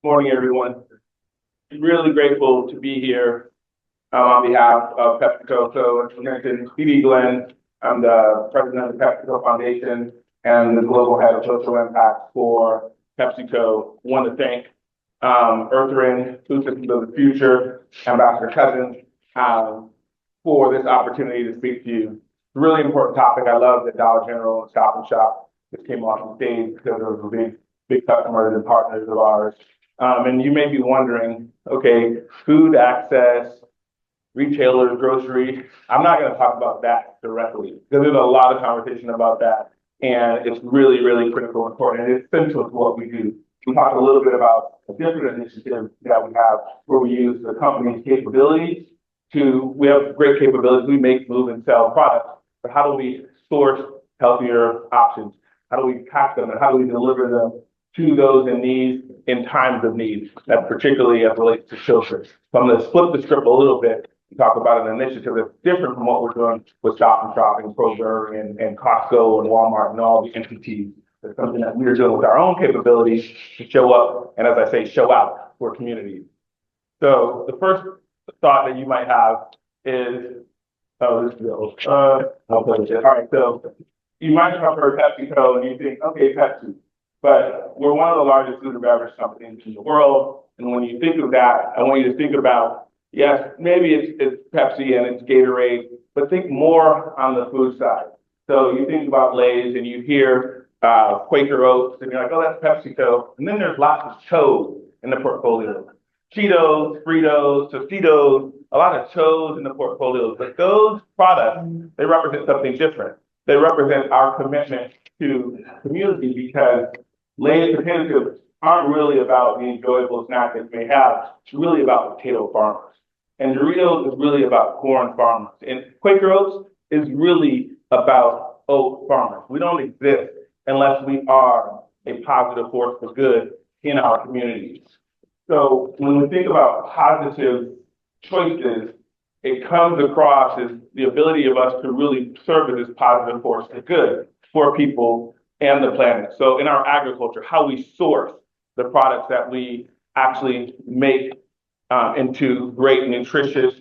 Morning, everyone. Really grateful to be here on behalf of PepsiCo. So, as mentioned, Glin. I'm the president of the PepsiCo Foundation and the global head of social impact for PepsiCo. I want to thank Earthring, Food Systems of the Future, Ambassador Cousins, for this opportunity to speak to you. It's a really important topic. I love that Dollar General and Stop and Shop just came off the stage because it was a big customers and partners of ours. And you may be wondering, okay, food access, retailers, grocery. I'm not going to talk about that directly because there's a lot of conversation about that. And it's really critical and important. And it's central to what we do. We talked a little bit about a different initiative that we have where we use the company's capabilities we have great capabilities. We make, move, and sell products. But how do we source healthier options? How do we pack them and how do we deliver them to those in need in times of need? That particularly as relates to children. So I'm going to flip the script a little bit and talk about an initiative that's different from what we're doing with Stop and Shop and Kroger and Costco and Walmart and all the entities. It's something that we're doing with our own capabilities to show up and, as I say, show out for communities. So the first thought that you might have is, oh, this bill. I'll put it. All right, so you might have heard PepsiCo and you think, okay, Pepsi. But we're one of the largest food and beverage companies in the world. And when you think of that, I want you to think about, yes, maybe it's Pepsi and it's Gatorade, but think more on the food side. So you think about Lay's and you hear Quaker Oats and you're like, oh, that's PepsiCo. And then there's lots of Cho's in the portfolio. Cheetos, Fritos, Tostitos, a lot of Cho's in the portfolio. But those products, they represent something different. They represent our commitment to community because Lay's potato chips aren't really about the enjoyable snack that you may have. It's really about potato farmers. And Doritos is really about corn farmers. And Quaker Oats is really about oat farmers. We don't exist unless we are a positive force for good in our communities. So when we think about positive choices, it comes across as the ability of us to really serve as this positive force for good for people and the planet. So in our agriculture, how we source the products that we actually make into great, nutritious,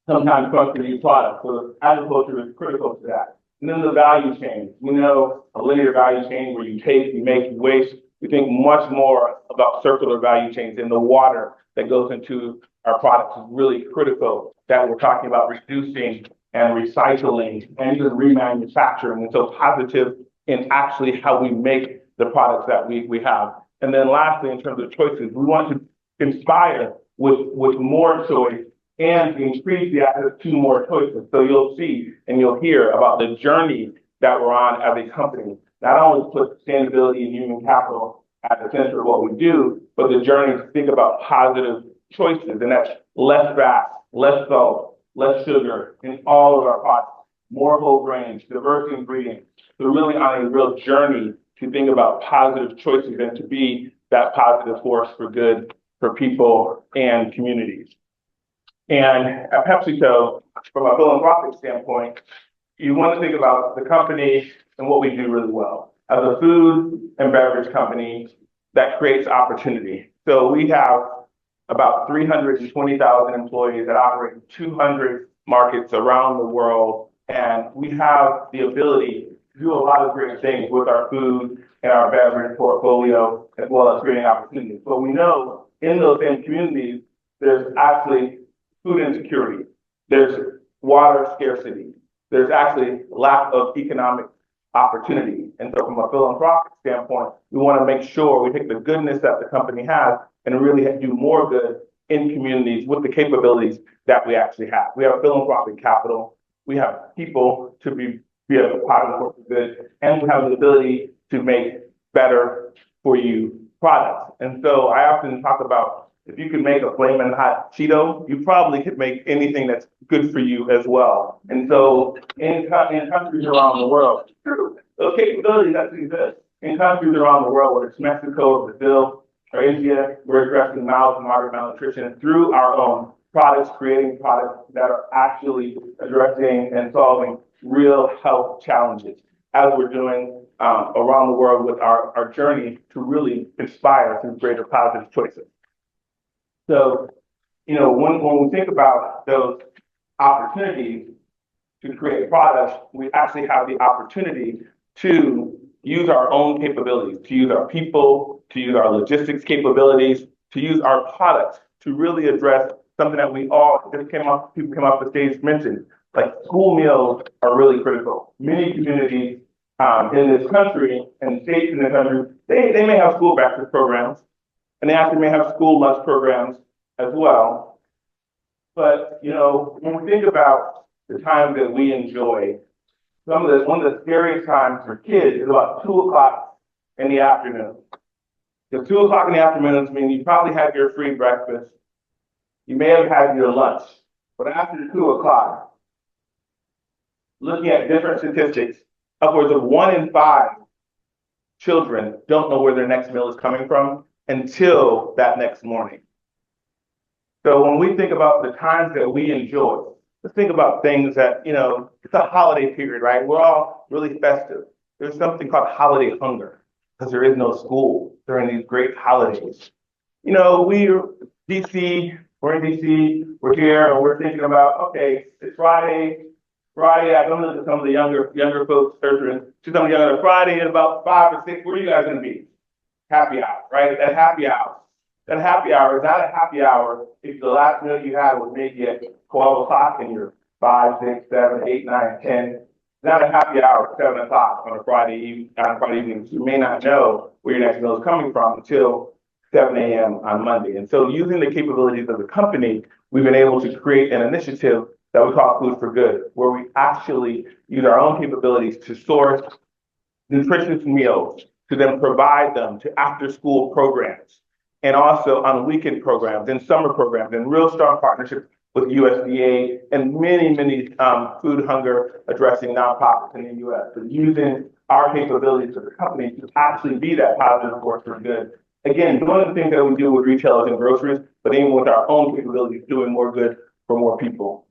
sometimes functional products. So agriculture is critical to that. And then the value chain. We know a linear value chain where you take, you make, you waste. We think much more about circular value chains, and the water that goes into our products is really critical, that we're talking about reducing and recycling and even remanufacturing. And so positive in actually how we make the products that we have. And then lastly, in terms of choices, we want to inspire with more choice and increase the access to more choices. So you'll see and you'll hear about the journey that we're on as a company. Not only put sustainability and human capital at the center of what we do, but the journey to think about positive choices, and that's less fat, less salt, less sugar in all of our products, more whole grains, diverse ingredients. So really on a real journey to think about positive choices and to be that positive force for good for people and communities. And at PepsiCo, from a philanthropic standpoint, you want to think about the company and what we do really well. As a food and beverage company that creates opportunity. So we have about 320,000 employees that operate in 200 markets around the world. And we have the ability to do a lot of great things with our food and our beverage portfolio, as well as creating opportunities. But we know in those same communities, there's actually food insecurity. There's water scarcity. There's actually lack of economic opportunity. And so from a philanthropic standpoint, we want to make sure we take the goodness that the company has and really do more good in communities with the capabilities that we actually have. We have philanthropic capital. We have people to be a positive force for good, and we have the ability to make better for you products. And so I often talk about if you could make a flaming hot Cheeto, you probably could make anything that's good for you as well. And so in countries around the world, those capabilities actually exist. In countries around the world, whether it's Mexico or Brazil or India, we're addressing mild to moderate malnutrition through our own products, creating products that are actually addressing and solving real health challenges. as we're doing around the world with our journey to really inspire through greater positive choices. So, when we think about those opportunities to create products, we actually have the opportunity to use our own capabilities, to use our people, to use our logistics capabilities, to use our products to really address something that we all just people came off the stage mentioned, like school meals are really critical. Many communities in this country and states in the country, they may have school breakfast programs, and they actually may have school lunch programs as well. But when we think about the time that we enjoy, one of the scariest times for kids is about 2 o'clock in the afternoon. So 2 o'clock in the afternoon means you probably had your free breakfast. You may have had your lunch, but after 2 o'clock, looking at different statistics, upwards of 1 in 5 children don't know where their next meal is coming from until that next morning. So when we think about the times that we enjoy, let's think about things that, it's a holiday period, right? We're all really festive. There's something called holiday hunger because there is no school during these great holidays. We're DC, we're in DC, we're here, and we're thinking about, okay, it's Friday. Friday, I don't know to some of the younger folks, to some of the younger Friday at about 5 or 6, where are you guys gonna be? Happy hour, right? That happy hour. That happy hour is not a happy hour if the last meal you had was maybe at 12 o'clock and you're 5, 6, 7, 8, 9, 10. It's not a happy hour at 7 o'clock on a Friday evening. You may not know where your next meal is coming from until 7 a.m. on Monday. And so using the capabilities of the company, we've been able to create an initiative that we call Food for Good, where we actually use our own capabilities to source nutritious meals, to then provide them to after-school programs, and also on weekend programs and summer programs, and real strong partnerships with USDA and many food hunger addressing nonprofits in the U.S. So using our capabilities as a company to actually be that positive force for good. Again, doing the things that we do with retailers and groceries, but even with our own capabilities, doing more good for more people.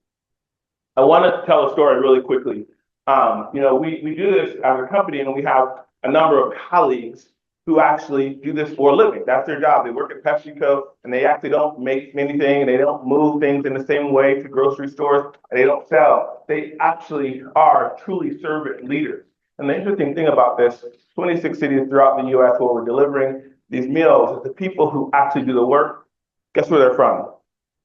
I want to tell a story really quickly. We do this as a company, and we have a number of colleagues who actually do this for a living. That's their job. They work at PepsiCo, and they actually don't make anything, and they don't move things in the same way to grocery stores, and they don't sell. They actually are truly servant leaders. And the interesting thing about this, 26 cities throughout the U.S. where we're delivering these meals, is the people who actually do the work, guess where they're from?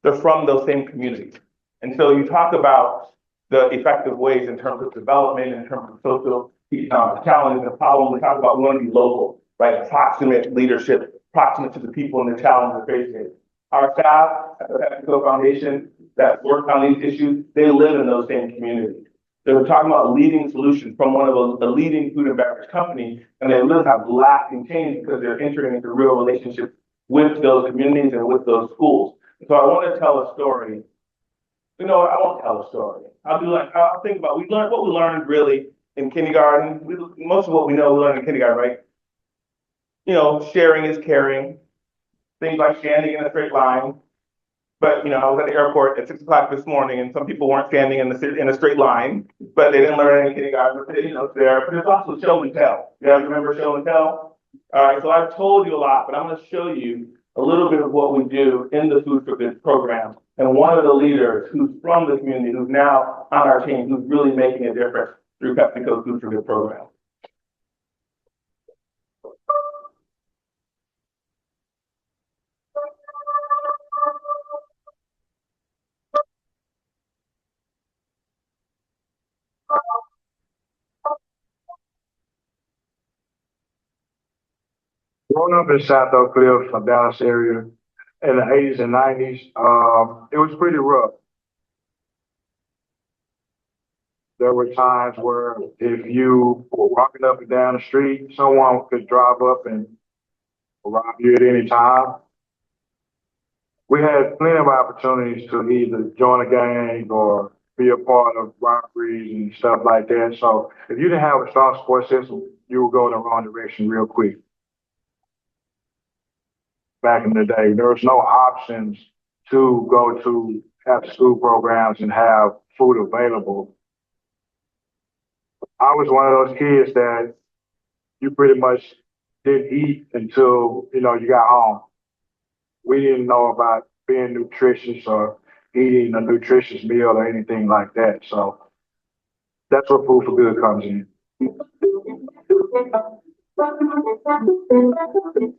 They're from those same communities. And so you talk about the effective ways in terms of development, in terms of social challenges and problems. We talk about we want to be local, right? Proximate leadership, proximate to the people and the challenges they're facing. Our staff at the PepsiCo Foundation that work on these issues, they live in those same communities. They're talking about leading solutions from one of the leading food and beverage company, and they really have lasting change because they're entering into real relationships with those communities and with those schools. So I want to tell a story. I won't tell a story. I'll think about, what we learned really in kindergarten. Most of what we know we learned in kindergarten, right? Sharing is caring. Things like standing in a straight line. But, I was at the airport at 6 o'clock this morning, and some people weren't standing in a straight line, but they didn't learn any kindergarten, but it's there. But there's also show and tell. You guys remember show and tell? All right, so I've told you a lot, but I'm going to show you a little bit of what we do in the Food for Good program. And one of the leaders who's from the community, who's now on our team, who's really making a difference through PepsiCo's Food for Good program. Growing up in South Oak Cliff, a Dallas area, in the 80s and 90s, it was pretty rough. There were times where if you were walking up and down the street, someone could drive up and rob you at any time. We had plenty of opportunities to either join a gang or be a part of robberies and stuff like that. So if you didn't have a strong support system, you would go in the wrong direction real quick. Back in the day, there was no options to go to after school programs and have food available. I was one of those kids that you pretty much didn't eat until, you got home. We didn't know about being nutritious or eating a nutritious meal or anything like that. So that's where food for good comes in.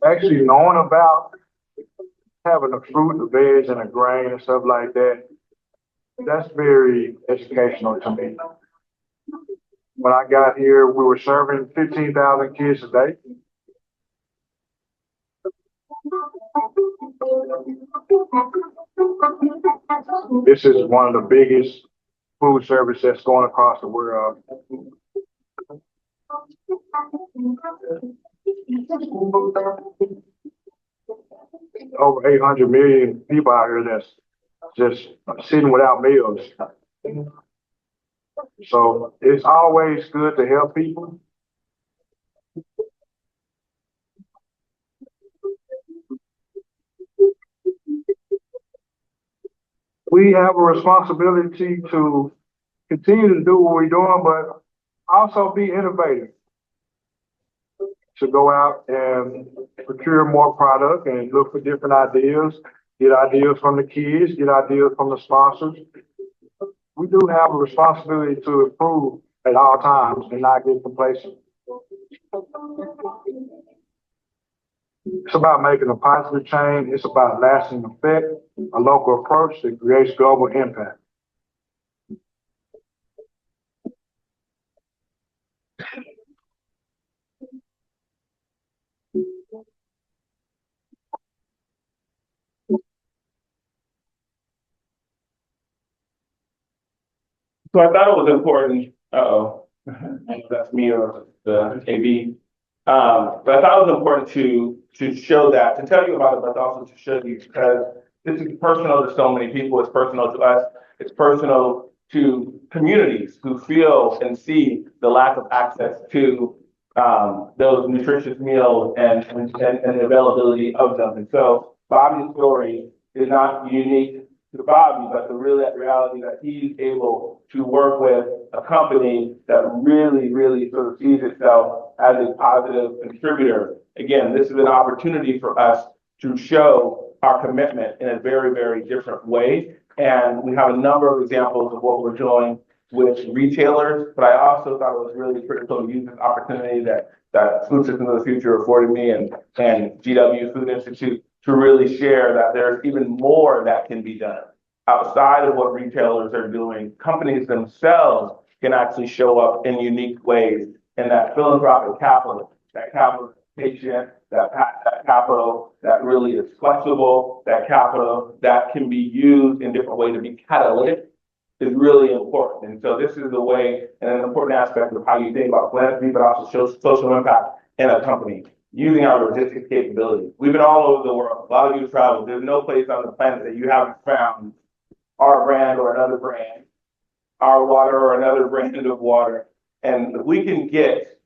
Actually, knowing about having a fruit, a veg, and a grain and stuff like that, that's very educational to me. When I got here, we were serving 15,000 kids a day. This is one of the biggest food service that's going across the world. Over 800 million people out here that's just sitting without meals. So it's always good to help people. We have a responsibility to continue to do what we're doing, but also be innovative. To go out and procure more product and look for different ideas, get ideas from the kids, get ideas from the sponsors. We do have a responsibility to improve at all times and not get complacent. It's about making a positive change. It's about lasting effect, a local approach that creates global impact. So I thought it was important, that's me or the AB. But I thought it was important to show that, to tell you about it, but also to show you because this is personal to so many people. It's personal to us. It's personal to communities who feel and see the lack of access to those nutritious meals and the availability of them. And so Bobby's story is not unique to Bobby, but the reality that he's able to work with a company that really sort of sees itself as a positive contributor. Again, this is an opportunity for us to show our commitment in a very different way. And we have a number of examples of what we're doing with retailers, but I also thought it was really critical to use this opportunity that Food Systems of the Future afforded me and GW Food Institute to really share that there's even more that can be done outside of what retailers are doing. Companies themselves can actually show up in unique ways, and that philanthropic capital, that capital patient, that capital that really is flexible, that capital that can be used in different ways to be catalytic is really important. And so this is the way and an important aspect of how you think about philanthropy, but also social impact in a company. Using our logistics capability. We've been all over the world. A lot of you have traveled. There's no place on the planet that you haven't found our brand or another brand, our water or another brand of water. And if we can get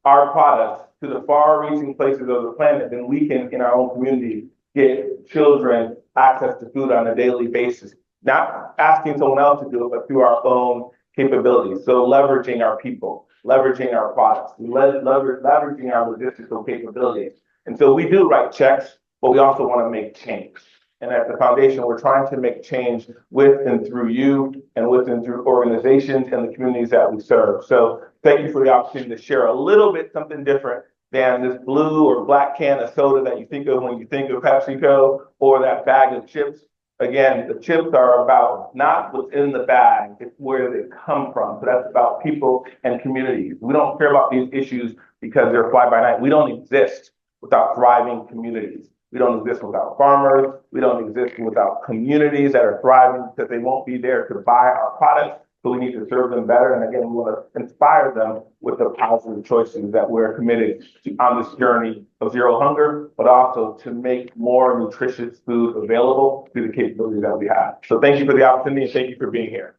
our products to the far-reaching places of the planet, then we can, in our own community, get children access to food on a daily basis. Not asking someone else to do it, but through our own capabilities. So leveraging our people, leveraging our products, leveraging our logistical capabilities. And so we do write checks, but we also want to make change. And at the foundation, we're trying to make change with and through you and with and through organizations and the communities that we serve. So thank you for the opportunity to share a little bit something different than this blue or black can of soda that you think of when you think of PepsiCo or that bag of chips. Again, the chips are about not what's in the bag, it's where they come from. So that's about people and communities. We don't care about these issues because they're fly by night. We don't exist without thriving communities. We don't exist without farmers. We don't exist without communities that are thriving because they won't be there to buy our products. So we need to serve them better. And again, we want to inspire them with the positive choices that we're committed to on this journey of zero hunger, but also to make more nutritious food available through the capabilities that we have. So thank you for the opportunity and thank you for being here.